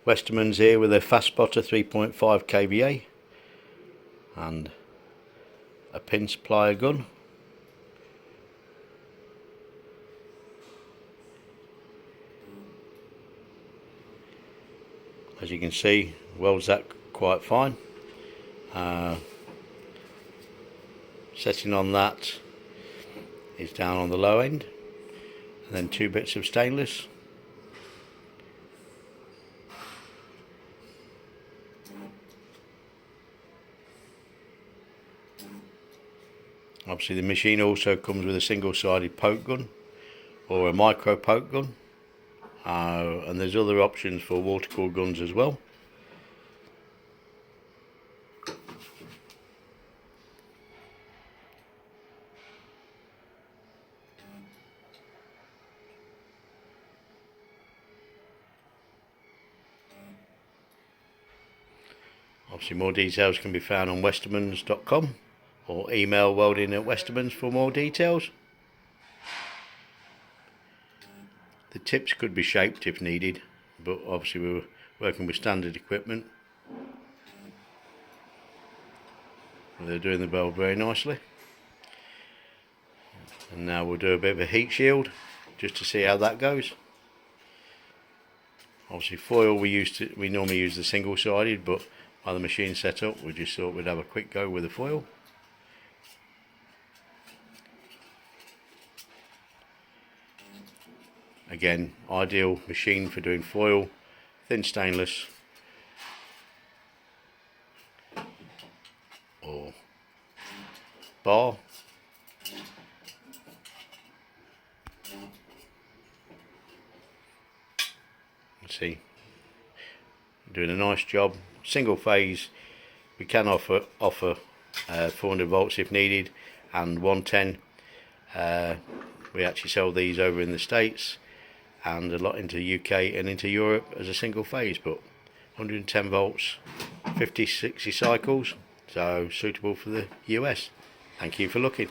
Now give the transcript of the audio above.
Westermans here with a Fastspotter 3.5 kVA and a pinch plier gun. As you can see, welds that quite fine. Setting on that is down on the low end, and then 2 bits of stainless. Obviously the machine also comes with a single-sided poke gun or a micro poke gun, and there's other options for water cooled guns as well. Obviously more details can be found on westermans.com or email welding@westermans for more details. The tips could be shaped if needed, but obviously we're working with standard equipment. They're doing the weld very nicely. And now we'll do a bit of a heat shield just to see how that goes. Obviously foil we normally use the single-sided, but while the machine's set up we just thought we'd have a quick go with the foil. Again, ideal machine for doing foil, thin stainless or bar. See, doing a nice job. Single phase, we can offer 400 volts if needed, and 110. We actually sell these over in the States and a lot into the UK and into Europe as a single phase, but 110 volts, 50-60 cycles, so suitable for the US. Thank you for looking.